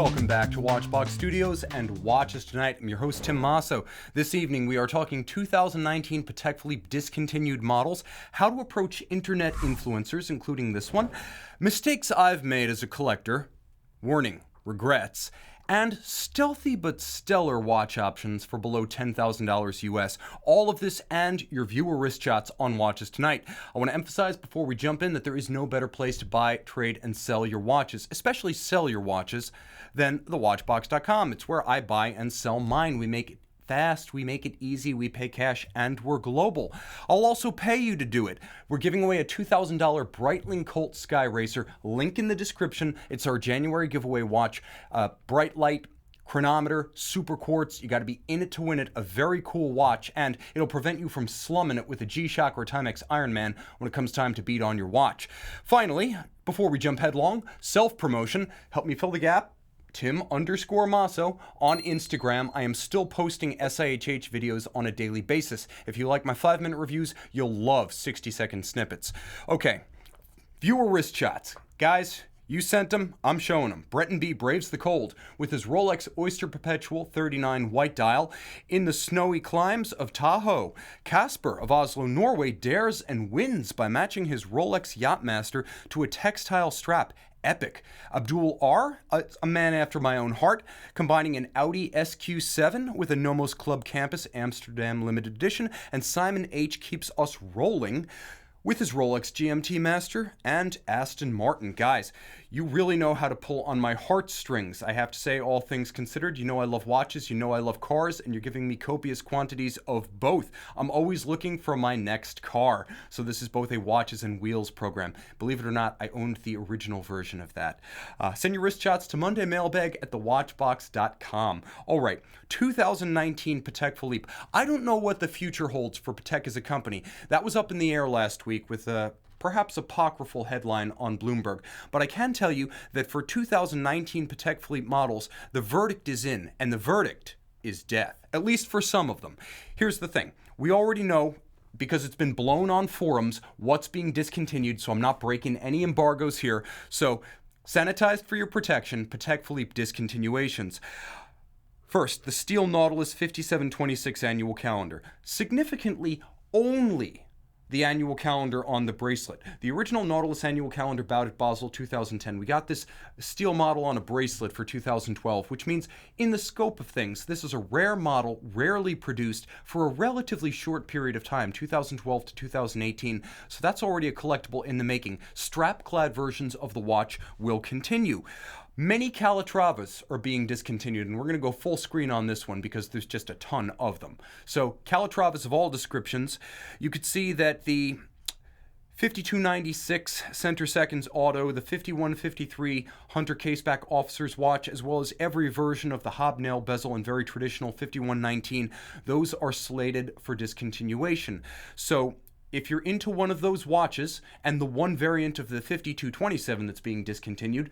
Welcome back to Watchbox Studios and Watches Tonight. I'm your host, Tim Mosso. This evening, we are talking 2019 Patek Philippe discontinued models, how to approach internet influencers, including this one, mistakes I've made as a collector, warning, regrets, and stealthy but stellar watch options for below $10,000 US. All of this and your viewer wrist shots on Watches Tonight. I want to emphasize before we jump in that there is no better place to buy, trade, and sell your watches, especially sell your watches, than thewatchbox.com. It's where I buy and sell mine. We make it fast, we make it easy, we pay cash, and we're global. I'll also pay you to do it. We're giving away a $2,000 Breitling Colt Sky Racer. Link in the description. It's our January giveaway watch. Bright light, chronometer, super quartz. You got to be in it to win it. A very cool watch, and it'll prevent you from slumming it with a G-Shock or Timex Ironman when it comes time to beat on your watch. Finally, before we jump headlong, self-promotion. Help me fill the gap. Tim_Mosso on Instagram. I am still posting SIHH videos on a daily basis. If you like my 5-minute reviews, you'll love 60-second snippets. Okay, viewer wrist shots. Guys, you sent them, I'm showing them. Breton B braves the cold with his Rolex Oyster Perpetual 39 white dial in the snowy climes of Tahoe. Casper of Oslo, Norway dares and wins by matching his Rolex Yachtmaster to a textile strap. Epic. Abdul R, a man after my own heart, combining an Audi SQ7 with a Nomos Club Campus Amsterdam limited edition, and Simon H keeps us rolling with his Rolex GMT Master and Aston Martin. Guys, you really know how to pull on my heartstrings. I have to say, all things considered, you know I love watches, you know I love cars, and you're giving me copious quantities of both. I'm always looking for my next car. So this is both a watches and wheels program. Believe it or not, I owned the original version of that. Send your wrist shots to mondaymailbag@thewatchbox.com. All right, 2019 Patek Philippe. I don't know what the future holds for Patek as a company. That was up in the air last week with perhaps apocryphal headline on Bloomberg. But I can tell you that for 2019 Patek Philippe models, the verdict is in, and the verdict is death, at least for some of them. Here's the thing. We already know, because it's been blown on forums, what's being discontinued, so I'm not breaking any embargoes here. So, sanitized for your protection, Patek Philippe discontinuations. First, the steel Nautilus 5726 Annual Calendar. Significantly, only the annual calendar on the bracelet. The original Nautilus Annual Calendar bowed at Basel 2010. We got this steel model on a bracelet for 2012, which means in the scope of things, this is a rare model, rarely produced for a relatively short period of time, 2012 to 2018. So that's already a collectible in the making. Strap-clad versions of the watch will continue. Many Calatravas are being discontinued, and we're going to go full screen on this one because there's just a ton of them. So Calatravas of all descriptions. You could see that the 5296 Center Seconds Auto, the 5153 Hunter Caseback Officer's Watch, as well as every version of the hobnail bezel and very traditional 5119, those are slated for discontinuation. So if you're into one of those watches and the one variant of the 5227 that's being discontinued,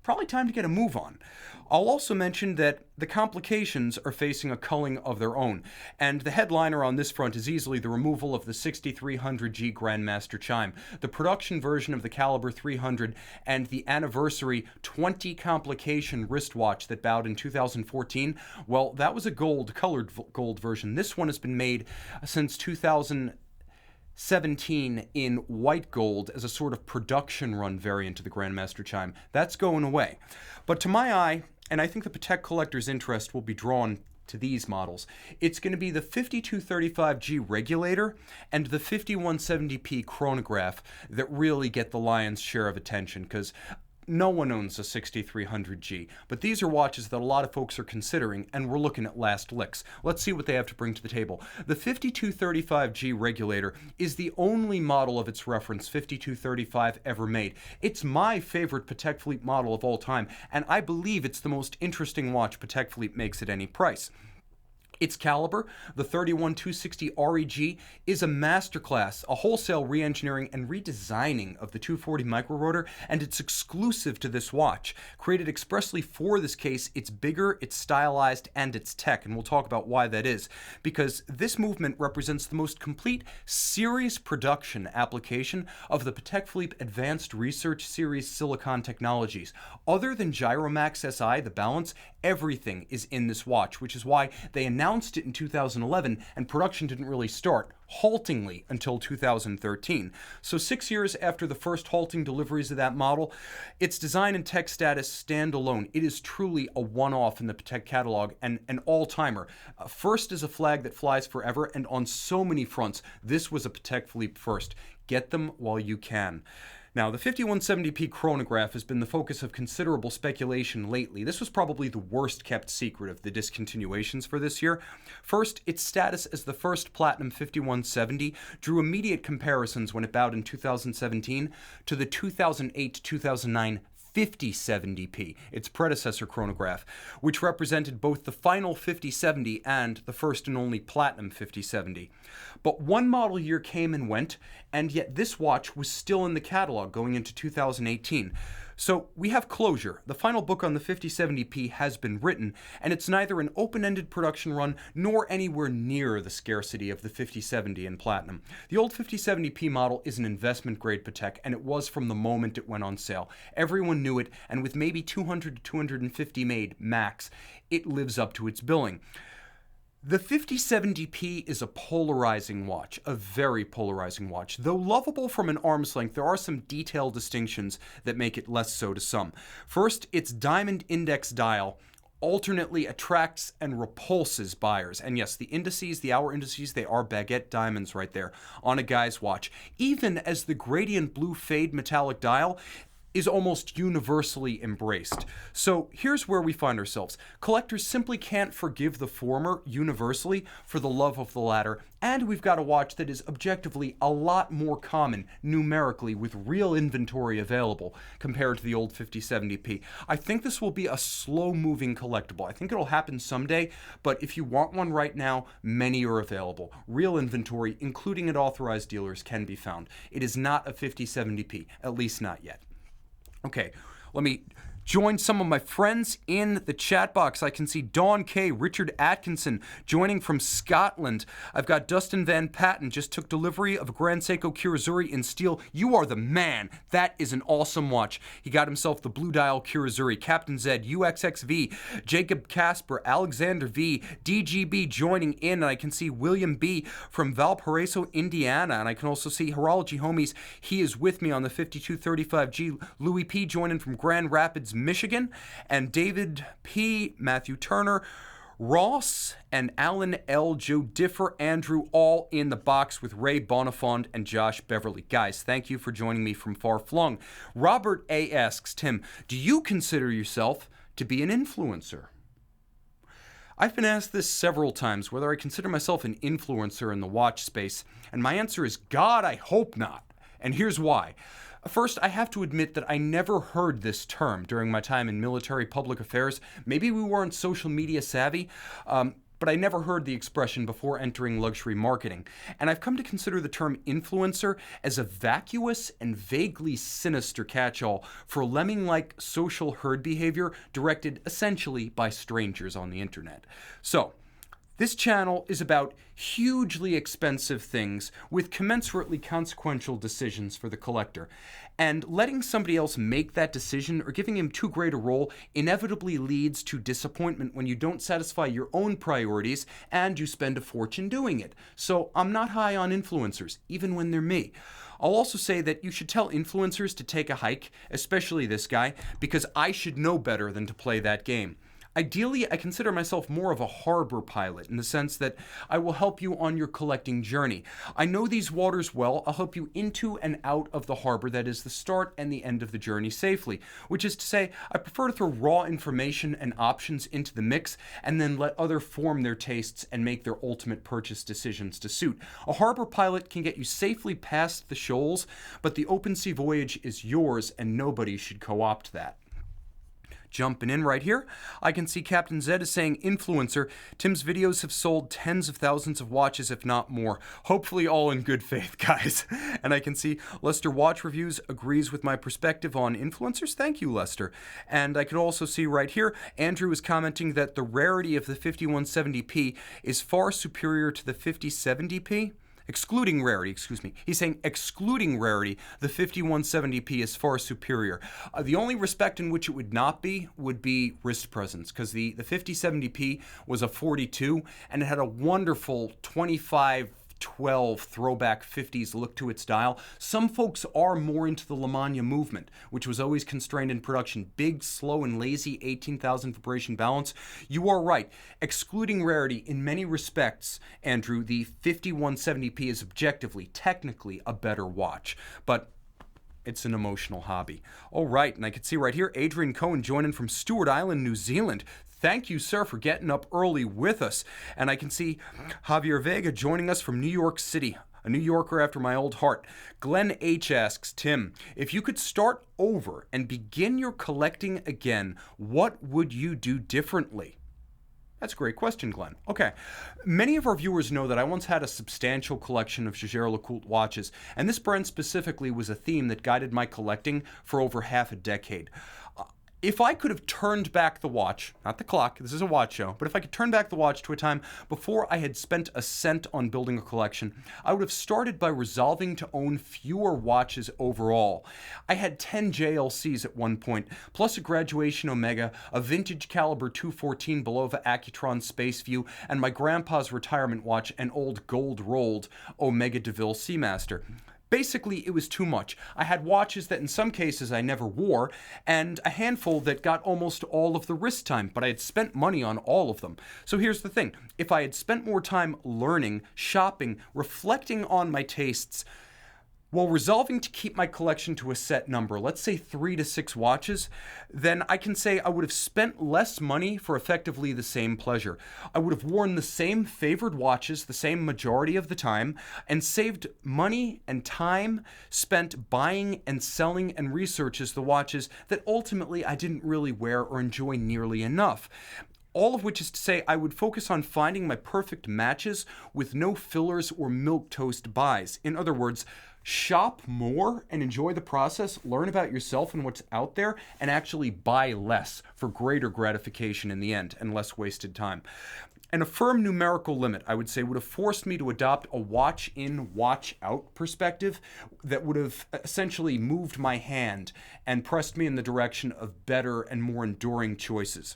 probably time to get a move on. I'll also mention that the complications are facing a culling of their own, and the headliner on this front is easily the removal of the 6300G Grandmaster chime, the production version of the Caliber 300, and the anniversary 20 complication wristwatch that bowed in 2014. Well, that was a colored gold version. This one has been made since 2017 in white gold as a sort of production run variant of the Grandmaster chime. That's going away. But to my eye, and I think the Patek collector's interest will be drawn to these models, it's going to be the 5235 G Regulator and the 5170p Chronograph that really get the lion's share of attention, because no one owns a 6300G, but these are watches that a lot of folks are considering, and we're looking at last licks. Let's see what they have to bring to the table. The 5235G Regulator is the only model of its reference 5235 ever made. It's my favorite Patek Philippe model of all time, and I believe it's the most interesting watch Patek Philippe makes at any price. Its caliber, the 31260 REG, is a masterclass, a wholesale re-engineering and redesigning of the 240 micro-rotor, and it's exclusive to this watch. Created expressly for this case, it's bigger, it's stylized, and it's tech, and we'll talk about why that is, because this movement represents the most complete series production application of the Patek Philippe Advanced Research Series silicon technologies. Other than Gyromax SI, the balance, everything is in this watch, which is why they announced it in 2011 and production didn't really start, haltingly, until 2013. So 6 years after the first halting deliveries of that model, its design and tech status stand alone. It is truly a one-off in the Patek catalog and an all-timer. First is a flag that flies forever, and on so many fronts, this was a Patek Philippe first. Get them while you can. Now, the 5170p chronograph has been the focus of considerable speculation lately. This was probably the worst kept secret of the discontinuations for this year. First, its status as the first platinum 5170 drew immediate comparisons when it bowed in 2017 to the 2008-2009 5070p, its predecessor chronograph, which represented both the final 5070 and the first and only platinum 5070. But one model year came and went, and yet this watch was still in the catalog going into 2018. So we have closure. The final book on the 5070p has been written, and it's neither an open-ended production run nor anywhere near the scarcity of the 5070 in platinum. The old 5070p model is an investment-grade Patek, and it was from the moment it went on sale. Everyone knew it, and with maybe 200 to 250 made max, it lives up to its billing. The 5070p is a polarizing watch, a very polarizing watch. Though lovable from an arm's length, there are some detailed distinctions that make it less so to some. First, its diamond index dial alternately attracts and repulses buyers. And yes, the indices, the hour indices, they are baguette diamonds right there on a guy's watch. Even as the gradient blue fade metallic dial is almost universally embraced. So here's where we find ourselves. Collectors simply can't forgive the former universally for the love of the latter, and we've got a watch that is objectively a lot more common numerically with real inventory available compared to the old 5070p. I think this will be a slow-moving collectible. I think it'll happen someday, but if you want one right now, many are available. Real inventory, including at authorized dealers, can be found. It is not a 5070p, at least not yet. Okay, let me join some of my friends in the chat box. I can see Dawn K, Richard Atkinson joining from Scotland. I've got Dustin Van Patten, just took delivery of a Grand Seiko Kirizuri in steel. You are the man. That is an awesome watch. He got himself the Blue Dial Kirizuri. Captain Z, UXXV, Jacob Casper, Alexander V, DGB joining in, and I can see William B from Valparaiso, Indiana, and I can also see Horology Homies. He is with me on the 5235G. Louis P joining from Grand Rapids, Michigan, and David P, Matthew Turner, Ross, and Alan L, Joe Differ, Andrew, all in the box with Ray Bonifond and Josh Beverly. Guys, thank you for joining me from far flung. Robert A asks, Tim, do you consider yourself to be an influencer? I've been asked this several times, whether I consider myself an influencer in the watch space, and my answer is, God, I hope not. And here's why. First, I have to admit that I never heard this term during my time in military public affairs. Maybe we weren't social media savvy, but I never heard the expression before entering luxury marketing. And I've come to consider the term influencer as a vacuous and vaguely sinister catch-all for lemming-like social herd behavior directed essentially by strangers on the internet. So, this channel is about hugely expensive things with commensurately consequential decisions for the collector. And letting somebody else make that decision or giving him too great a role inevitably leads to disappointment when you don't satisfy your own priorities and you spend a fortune doing it. So I'm not high on influencers, even when they're me. I'll also say that you should tell influencers to take a hike, especially this guy, because I should know better than to play that game. Ideally, I consider myself more of a harbor pilot in the sense that I will help you on your collecting journey. I know these waters well. I'll help you into and out of the harbor that is the start and the end of the journey safely, which is to say, I prefer to throw raw information and options into the mix and then let others form their tastes and make their ultimate purchase decisions to suit. A harbor pilot can get you safely past the shoals, but the open sea voyage is yours and nobody should co-opt that. jumping in right here. I can see Captain Zed is saying, influencer, Tim's videos have sold tens of thousands of watches, if not more. Hopefully all in good faith, guys. And I can see Lester Watch Reviews agrees with my perspective on influencers. Thank you, Lester. And I could also see right here, Andrew is commenting that the rarity of the 5170p is far superior to the 5070p. Excluding rarity, excuse me. He's saying excluding rarity, the 5170p is far superior. The only respect in which it would not be would be wrist presence, because the 5070p was a 42, and it had a wonderful 2512 throwback 50s look to its dial. Some folks are more into the Lamagna movement, which was always constrained in production. Big, slow, and lazy 18,000 vibration balance. You are right. Excluding rarity, in many respects, Andrew, the 5170p is objectively, technically, a better watch. But it's an emotional hobby. All right, and I can see right here, Adrian Cohen joining from Stewart Island, New Zealand. Thank you, sir, for getting up early with us. And I can see Javier Vega joining us from New York City, a New Yorker after my old heart. Glenn H. asks, Tim, if you could start over and begin your collecting again, what would you do differently? That's a great question, Glenn. Okay. Many of our viewers know that I once had a substantial collection of jaeger-lecoultre watches, and this brand specifically was a theme that guided my collecting for over half a decade. If I could have turned back the watch, not the clock, this is a watch show, but if I could turn back the watch to a time before I had spent a cent on building a collection, I would have started by resolving to own fewer watches overall. I had 10 JLCs at one point, plus a graduation Omega, a vintage caliber 214 Belova Accutron Space View, and my grandpa's retirement watch, an old gold-rolled Omega DeVille Seamaster. Basically, it was too much. I had watches that in some cases I never wore, and a handful that got almost all of the wrist time, but I had spent money on all of them. So here's the thing. If I had spent more time learning, shopping, reflecting on my tastes, while resolving to keep my collection to a set number, let's say 3 to 6 watches, then I can say I would have spent less money for effectively the same pleasure. I would have worn the same favored watches the same majority of the time and saved money and time spent buying and selling and researches the watches that ultimately I didn't really wear or enjoy nearly enough. All of which is to say I would focus on finding my perfect matches with no fillers or milquetoast buys. In other words, shop more and enjoy the process, learn about yourself and what's out there, and actually buy less for greater gratification in the end and less wasted time. And a firm numerical limit, I would say, would have forced me to adopt a watch in, watch out perspective that would have essentially moved my hand and pressed me in the direction of better and more enduring choices.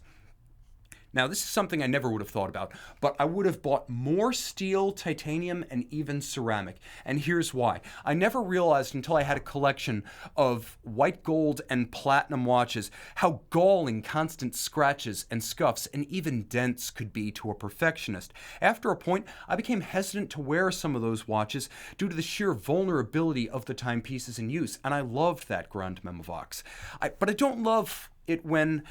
Now, this is something I never would have thought about, but I would have bought more steel, titanium, and even ceramic. And here's why. I never realized until I had a collection of white gold and platinum watches how galling constant scratches and scuffs and even dents could be to a perfectionist. After a point, I became hesitant to wear some of those watches due to the sheer vulnerability of the timepieces in use, and I loved that Grand Memovox. But I don't love it when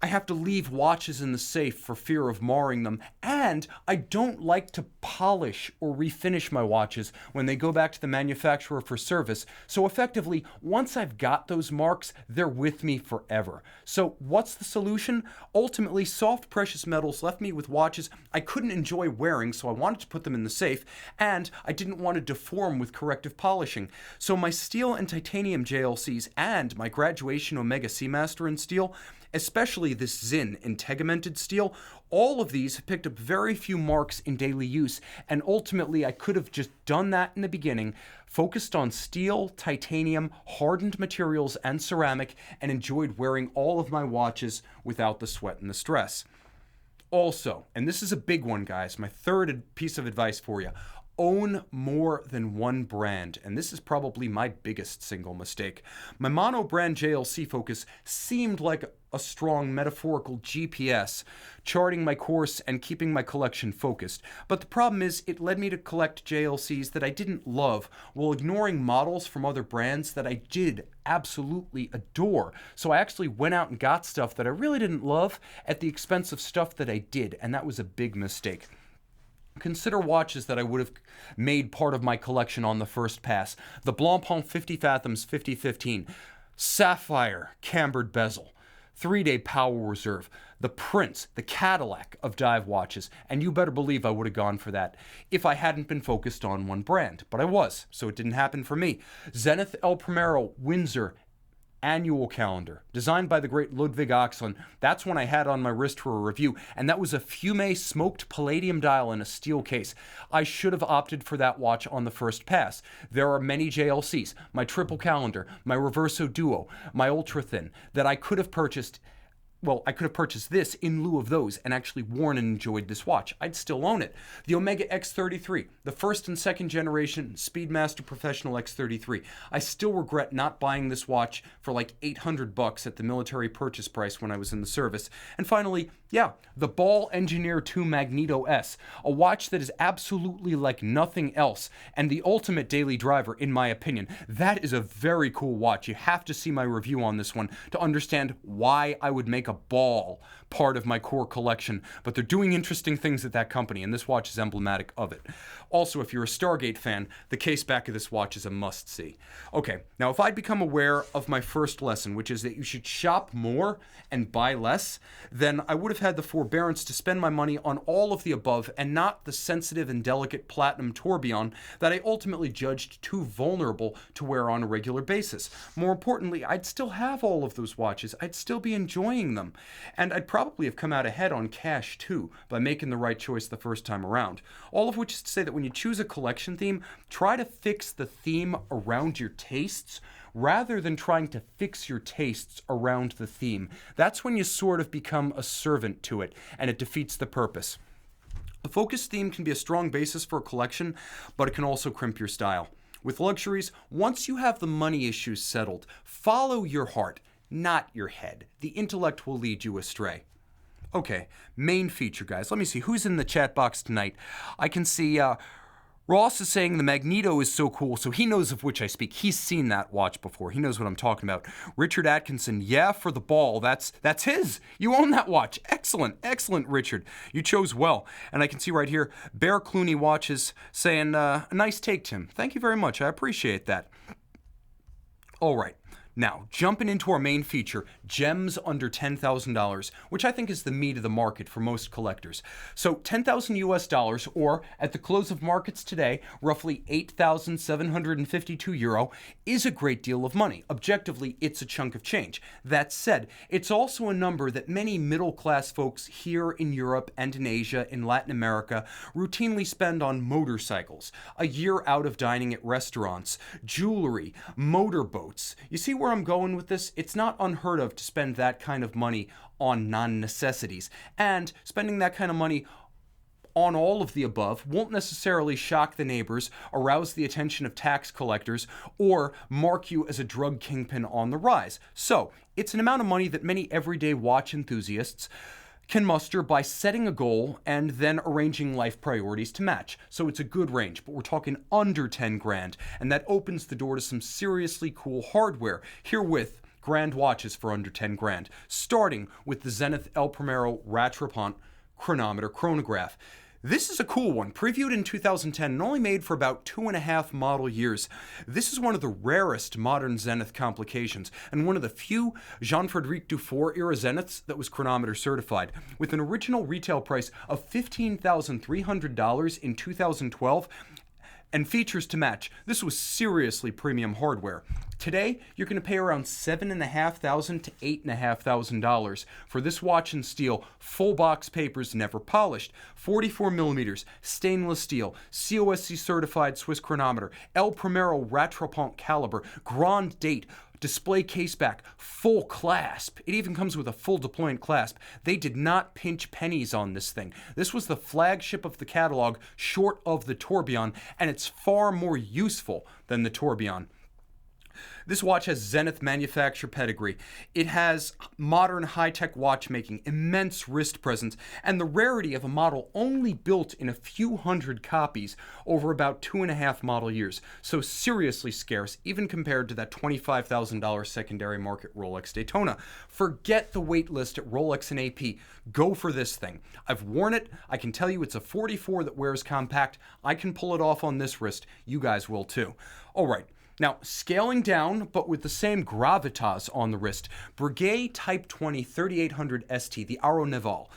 I have to leave watches in the safe for fear of marring them, and I don't like to polish or refinish my watches when they go back to the manufacturer for service. So effectively, once I've got those marks, they're with me forever. So what's the solution? Ultimately, soft precious metals left me with watches I couldn't enjoy wearing, so I wanted to put them in the safe, and I didn't want to deform with corrective polishing. So my steel and titanium JLCs and my graduation Omega Seamaster in steel, especially this Zinn integumented steel, all of these have picked up very few marks in daily use, and ultimately I could have just done that in the beginning, focused on steel, titanium, hardened materials, and ceramic, and enjoyed wearing all of my watches without the sweat and the stress. Also, and this is a big one, guys, my third piece of advice for you, own more than one brand, and this is probably my biggest single mistake. My mono brand JLC focus seemed like a strong metaphorical GPS, charting my course and keeping my collection focused. But the problem is it led me to collect JLCs that I didn't love while ignoring models from other brands that I did absolutely adore. So I actually went out and got stuff that I really didn't love at the expense of stuff that I did, and that was a big mistake. Consider watches that I would have made part of my collection on the first pass. The Blancpain 50 Fathoms 5015, sapphire cambered bezel, 3-day power reserve, the Prince, the Cadillac of dive watches, and you better believe I would have gone for that if I hadn't been focused on one brand, but I was, so it didn't happen for me. Zenith El Primero Windsor Annual Calendar, designed by the great Ludwig Axelin. That's one I had on my wrist for a review, and that was a Fume smoked palladium dial in a steel case. I should have opted for that watch on the first pass. There are many JLCs, my triple calendar, my Reverso Duo, my Ultra Thin, that I could have purchased. Well, I could have purchased this in lieu of those and actually worn and enjoyed this watch. I'd still own it. The Omega X33, the first and second generation Speedmaster Professional X33. I still regret not buying this watch for like $800 at the military purchase price when I was in the service. And finally, yeah, the Ball Engineer 2 Magneto S, a watch that is absolutely like nothing else and the ultimate daily driver in my opinion. That is a very cool watch. You have to see my review on this one to understand why I would make a Ball part of my core collection, but they're doing interesting things at that company, and this watch is emblematic of it. Also, if you're a Stargate fan, the case back of this watch is a must-see. Okay, now if I'd become aware of my first lesson, which is that you should shop more and buy less, then I would have had the forbearance to spend my money on all of the above and not the sensitive and delicate platinum tourbillon that I ultimately judged too vulnerable to wear on a regular basis. More importantly, I'd still have all of those watches. I'd still be enjoying them. And I'd probably have come out ahead on cash too by making the right choice the first time around. All of which is to say that when you choose a collection theme, try to fix the theme around your tastes rather than trying to fix your tastes around the theme. That's when you sort of become a servant to it and it defeats the purpose. A focused theme can be a strong basis for a collection, but it can also crimp your style. With luxuries, once you have the money issues settled, follow your heart, not your head. The intellect will lead you astray. Okay, main feature, guys. Let me see who's in the chat box tonight. I can see Ross is saying the Magneto is so cool, so he knows of which I speak. He's seen that watch before. He knows what I'm talking about. Richard Atkinson, yeah, for the Ball. That's his. You own that watch. Excellent, excellent, Richard. You chose well. And I can see right here, Bear Clooney Watches saying, a nice take, Tim. Thank you very much. I appreciate that. All right. Now, jumping into our main feature, gems under $10,000, which I think is the meat of the market for most collectors. So 10,000 US dollars, or at the close of markets today, roughly 8,752 euro, is a great deal of money. Objectively, it's a chunk of change. That said, it's also a number that many middle-class folks here in Europe and in Asia, in Latin America, routinely spend on motorcycles, a year out of dining at restaurants, jewelry, motorboats. You see where I'm going with this? It's not unheard of to spend that kind of money on non-necessities, and spending that kind of money on all of the above won't necessarily shock the neighbors, arouse the attention of tax collectors, or mark you as a drug kingpin on the rise. So, it's an amount of money that many everyday watch enthusiasts can muster by setting a goal and then arranging life priorities to match. So it's a good range, but we're talking under 10 grand, and that opens the door to some seriously cool hardware. Herewith, grand watches for under 10 grand, starting with the Zenith El Primero Rattrapant Chronometer Chronograph. This is a cool one, previewed in 2010 and only made for about 2.5 model years. This is one of the rarest modern Zenith complications and one of the few Jean-Frédéric Dufour era Zeniths that was chronometer certified. With an original retail price of $15,300 in 2012, and features to match. This was seriously premium hardware. Today, you're going to pay around $7,500 to $8,500 for this watch in steel, full box papers, never polished, 44 millimeters, stainless steel, COSC certified Swiss chronometer, El Primero Rattrapant caliber, grand date, display case back, full clasp. It even comes with a full deployant clasp. They did not pinch pennies on this thing. This was the flagship of the catalog, short of the tourbillon, and it's far more useful than the tourbillon. This watch has Zenith manufacturer pedigree. It has modern high-tech watchmaking, immense wrist presence, and the rarity of a model only built in a few hundred copies over about 2.5 model years. So seriously scarce, even compared to that $25,000 secondary market Rolex Daytona. Forget the wait list at Rolex and AP. Go for this thing. I've worn it. I can tell you it's a 44 that wears compact. I can pull it off on this wrist. You guys will too. All right. Now, scaling down, but with the same gravitas on the wrist, Breguet Type 20 3800 ST, the Aro Naval.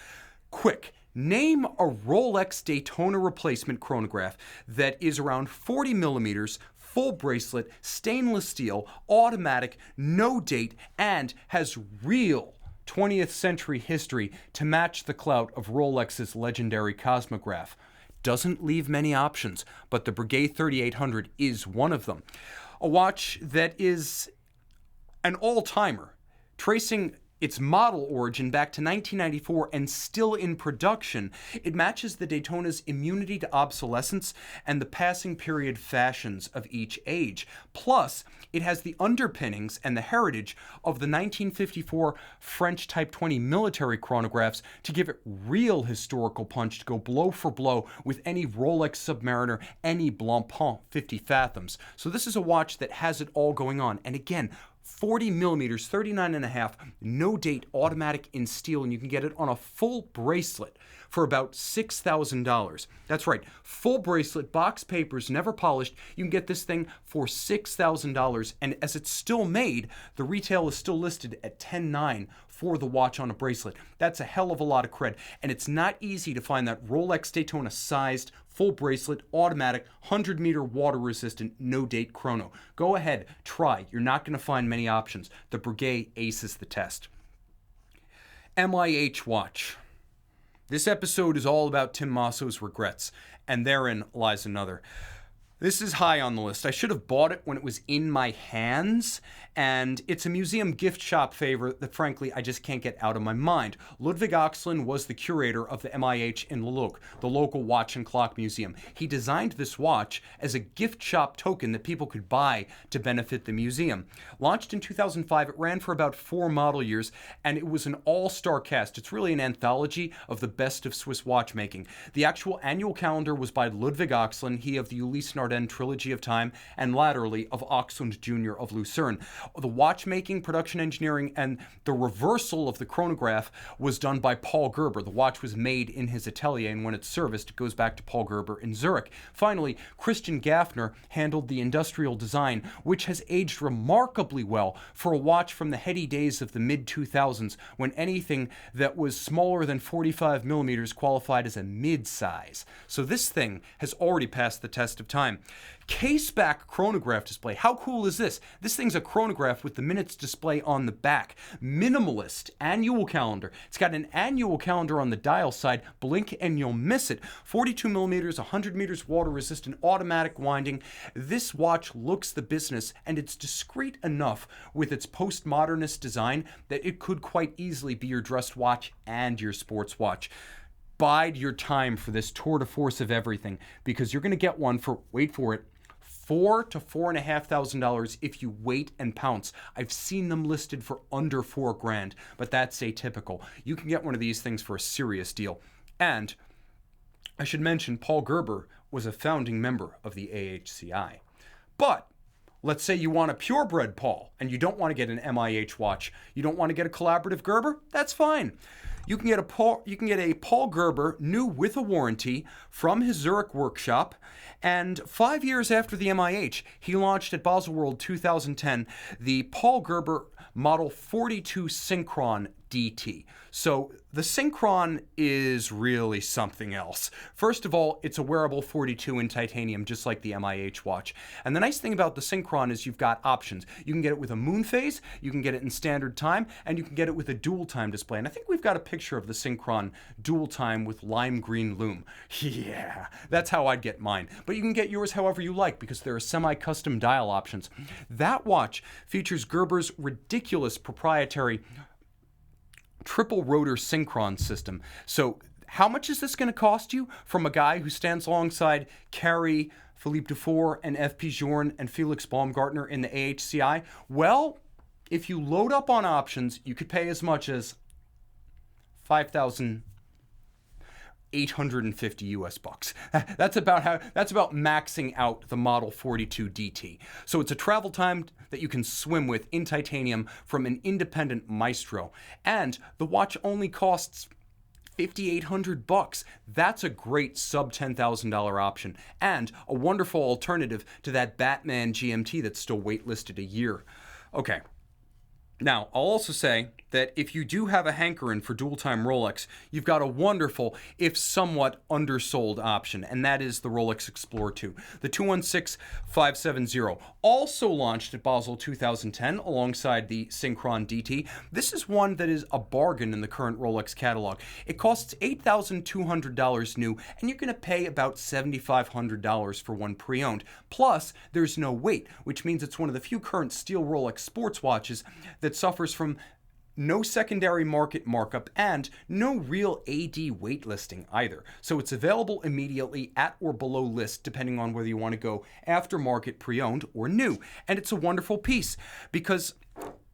Quick, name a Rolex Daytona replacement chronograph that is around 40 millimeters, full bracelet, stainless steel, automatic, no date, and has real 20th century history to match the clout of Rolex's legendary Cosmograph. Doesn't leave many options, but the Breguet 3800 is one of them. A watch that is an all-timer, tracing its model origin back to 1994 and still in production. It matches the Daytona's immunity to obsolescence and the passing period fashions of each age. Plus, it has the underpinnings and the heritage of the 1954 French Type 20 military chronographs to give it real historical punch to go blow for blow with any Rolex Submariner, any Blancpain 50 Fathoms. So this is a watch that has it all going on. And again, 40 millimeters, 39.5, no date, automatic in steel, and you can get it on a full bracelet for about $6,000. That's right, full bracelet, box papers, never polished. You can get this thing for $6,000, and as it's still made, the retail is still listed at $10,900 for the watch on a bracelet. That's a hell of a lot of cred, and it's not easy to find that Rolex Daytona sized, full bracelet, automatic, 100-meter water-resistant, no-date chrono. Go ahead, try. You're not going to find many options. The Breguet aces the test. MIH watch. This episode is all about Tim Mosso's regrets, and therein lies another. This is high on the list. I should have bought it when it was in my hands, and it's a museum gift shop favorite that, frankly, I just can't get out of my mind. Ludwig Oxlin was the curator of the MIH in Luluk, the local watch and clock museum. He designed this watch as a gift shop token that people could buy to benefit the museum. Launched in 2005, it ran for about 4 model years, and it was an all-star cast. It's really an anthology of the best of Swiss watchmaking. The actual annual calendar was by Ludwig Oxlin, he of the Ulysse Nardin trilogy of time, and latterly of Oxlund Jr. of Lucerne. The watchmaking, production engineering, and the reversal of the chronograph was done by Paul Gerber. The watch was made in his atelier, and when it's serviced, it goes back to Paul Gerber in Zurich. Finally, Christian Gaffner handled the industrial design, which has aged remarkably well for a watch from the heady days of the mid-2000s, when anything that was smaller than 45 millimeters qualified as a mid-size. So this thing has already passed the test of time. Case-back chronograph display. How cool is this? This thing's a chronograph with the minutes display on the back. Minimalist annual calendar. It's got an annual calendar on the dial side. Blink and you'll miss it. 42 millimeters, 100 meters water-resistant, automatic winding. This watch looks the business, and it's discreet enough with its postmodernist design that it could quite easily be your dress watch and your sports watch. Bide your time for this tour de force of everything, because you're going to get one for, wait for it, $4,000 to $4,500 if you wait and pounce. I've seen them listed for under $4,000, but that's atypical. You can get one of these things for a serious deal. And I should mention, Paul Gerber was a founding member of the AHCI. But let's say you want a purebred Paul, and you don't want to get an MIH watch. You don't want to get a collaborative Gerber? That's fine. You can get a Paul Gerber new with a warranty from his Zurich workshop, and 5 years after the MIH, he launched at Baselworld 2010 the Paul Gerber Model 42 Synchron DT. So the Synchron is really something else. First of all, it's a wearable 42 in titanium, just like the MIH watch. And the nice thing about the Synchron is you've got options. You can get it with a moon phase, you can get it in standard time, and you can get it with a dual time display. And I think we've got a picture of the Synchron dual time with lime green lume. Yeah, that's how I'd get mine. But you can get yours however you like, because there are semi-custom dial options. That watch features Gerber's ridiculous proprietary triple rotor Synchron system. So how much is this going to cost you from a guy who stands alongside Carey, Philippe Dufour, and F.P. Journe and Felix Baumgartner in the AHCI? Well, if you load up on options, you could pay as much as $5,850 US bucks. That's about maxing out the Model 42 DT. So it's a travel time that you can swim with in titanium from an independent maestro. And the watch only costs $5,800. That's a great sub $10,000 option and a wonderful alternative to that Batman GMT that's still waitlisted a year. Okay. Now, I'll also say that if you do have a hankering for dual-time Rolex, you've got a wonderful, if somewhat undersold option, and that is the Rolex Explorer 2. The 216570, also launched at Basel 2010 alongside the Synchron DT. This is one that is a bargain in the current Rolex catalog. It costs $8,200 new, and you're going to pay about $7,500 for one pre-owned. Plus, there's no weight, which means it's one of the few current steel Rolex sports watches that suffers from no secondary market markup and no real AD waitlisting either. So it's available immediately at or below list depending on whether you want to go aftermarket, pre-owned, or new. And it's a wonderful piece because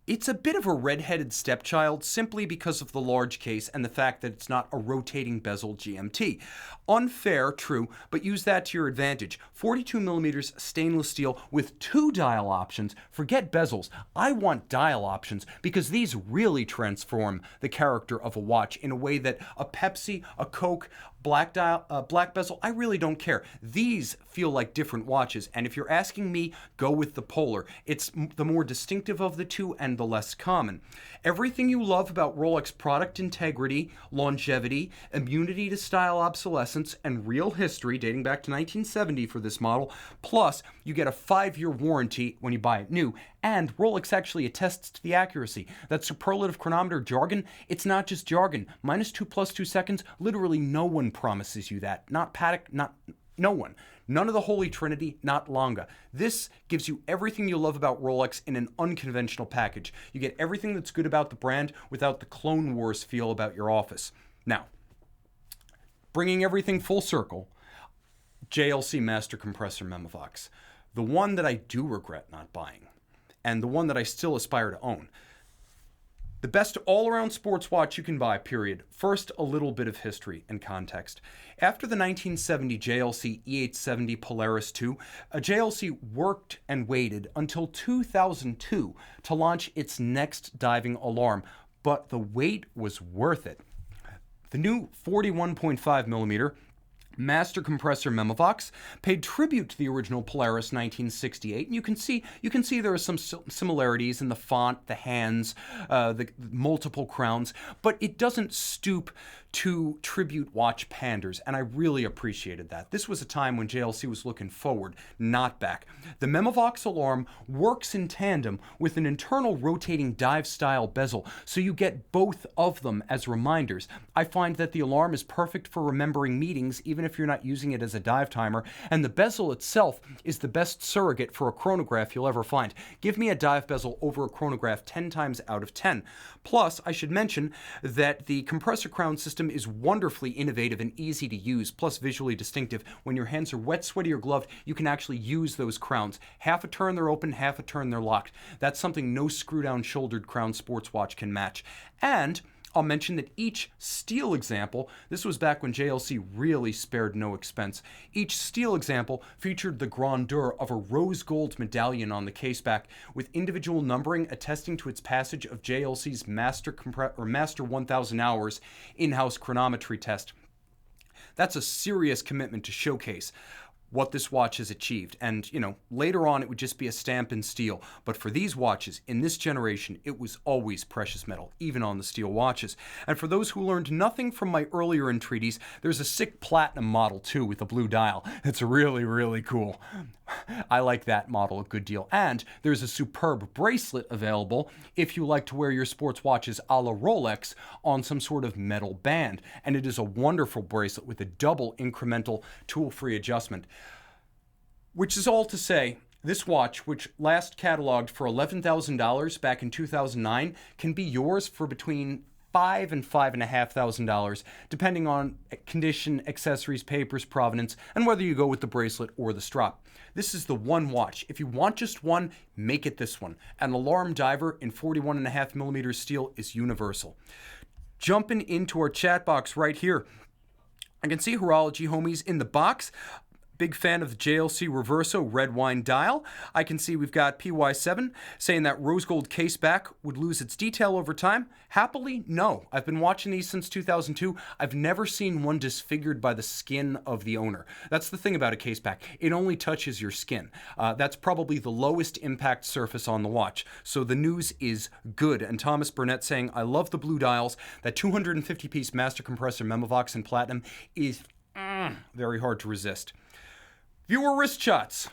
it's a bit of a red-headed stepchild simply because of the large case and the fact that it's not a rotating bezel GMT. Unfair, true, but use that to your advantage. 42mm stainless steel with 2 dial options. Forget bezels. I want dial options because these really transform the character of a watch in a way that a Pepsi, a Coke, black bezel, I really don't care. These feel like different watches, and if you're asking me, go with the Polar. It's the more distinctive of the two and the less common. Everything you love about Rolex product integrity, longevity, immunity to style obsolescence, and real history dating back to 1970 for this model, plus you get a 5-year warranty when you buy it new, and Rolex actually attests to the accuracy. That superlative chronometer jargon, it's not just jargon. -2 + 2 seconds, literally no one promises you that. Not Patek, no one. None of the Holy Trinity, not Longa. This gives you everything you love about Rolex in an unconventional package. You get everything that's good about the brand without the Clone Wars feel about your office. Now, bringing everything full circle, JLC Master Compressor Memovox. The one that I do regret not buying, and the one that I still aspire to own. The best all-around sports watch you can buy, period. First, a little bit of history and context. After the 1970 JLC E870 Polaris II, JLC worked and waited until 2002 to launch its next diving alarm, but the wait was worth it. The new 41.5mm Master Compressor Memovox paid tribute to the original Polaris 1968, and you can see there are some similarities in the font, the hands, the multiple crowns, but it doesn't stoop to tribute watch panders, and I really appreciated that. This was a time when JLC was looking forward, not back. The Memovox alarm works in tandem with an internal rotating dive-style bezel, so you get both of them as reminders. I find that the alarm is perfect for remembering meetings, even if you're not using it as a dive timer, and the bezel itself is the best surrogate for a chronograph you'll ever find. Give me a dive bezel over a chronograph 10 times out of 10. Plus, I should mention that the compressor crown system is wonderfully innovative and easy to use, plus visually distinctive. When your hands are wet, sweaty, or gloved, you can actually use those crowns. Half a turn they're open, half a turn they're locked. That's something no screw-down shouldered crown sports watch can match. And I'll mention that each steel example, this was back when JLC really spared no expense, each steel example featured the grandeur of a rose gold medallion on the caseback, with individual numbering attesting to its passage of JLC's Master 1000 hours in-house chronometry test. That's a serious commitment to showcase what this watch has achieved. And, later on it would just be a stamp in steel. But for these watches, in this generation, it was always precious metal, even on the steel watches. And for those who learned nothing from my earlier entreaties, there's a sick platinum model too with a blue dial. It's really, really cool. I like that model a good deal. And there's a superb bracelet available if you like to wear your sports watches a la Rolex on some sort of metal band. And it is a wonderful bracelet with a double incremental tool-free adjustment. Which is all to say, this watch, which last cataloged for $11,000 back in 2009, can be yours for between $5,000 and $5,500, depending on condition, accessories, papers, provenance, and whether you go with the bracelet or the strap. This is the one watch. If you want just one, make it this one. An alarm diver in 41.5mm steel is universal. Jumping into our chat box right here, I can see Horology homies in the box. Big fan of the JLC Reverso red wine dial. I can see we've got PY7 saying that rose gold case back would lose its detail over time. Happily, no. I've been watching these since 2002. I've never seen one disfigured by the skin of the owner. That's the thing about a case back. It only touches your skin. That's probably the lowest impact surface on the watch. So the news is good. And Thomas Burnett saying, I love the blue dials. That 250-piece master compressor Memovox in platinum is very hard to resist. Viewer wrist shots.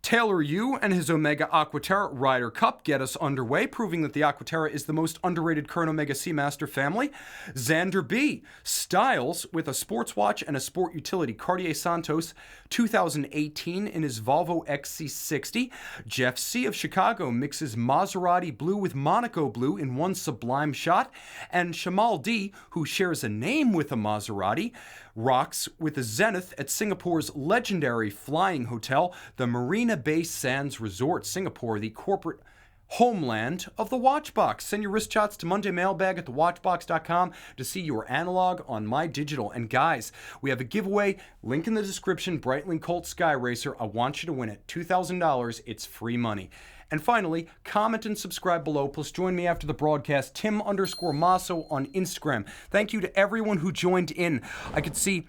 Taylor Yu and his Omega Aquaterra Ryder Cup get us underway, proving that the Aquaterra is the most underrated current Omega Seamaster family. Xander B. styles with a sports watch and a sport utility Cartier Santos 2018 in his Volvo XC60. Jeff C. of Chicago mixes Maserati blue with Monaco blue in one sublime shot. And Shamal D., who shares a name with a Maserati, rocks with a Zenith at Singapore's legendary flying hotel, the Marina Bay Sands Resort, Singapore, the corporate homeland of the Watchbox. Send your wrist shots to mondaymailbag@thewatchbox.com to see your analog on my digital. And guys, we have a giveaway, link in the description, Breitling Colt Sky Racer. I want you to win it. $2,000, it's free money. And finally, comment and subscribe below, plus join me after the broadcast, Tim_Mosso on Instagram. Thank you to everyone who joined in. I could see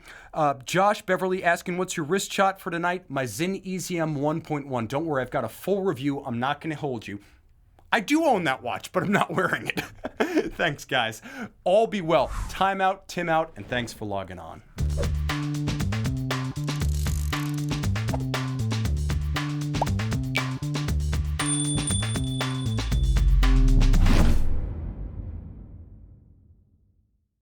Josh Beverly asking, what's your wrist shot for tonight? My Zin EZM 1.1. Don't worry, I've got a full review. I'm not going to hold you. I do own that watch, but I'm not wearing it. Thanks, guys. All be well. Time out, Tim out, and thanks for logging on.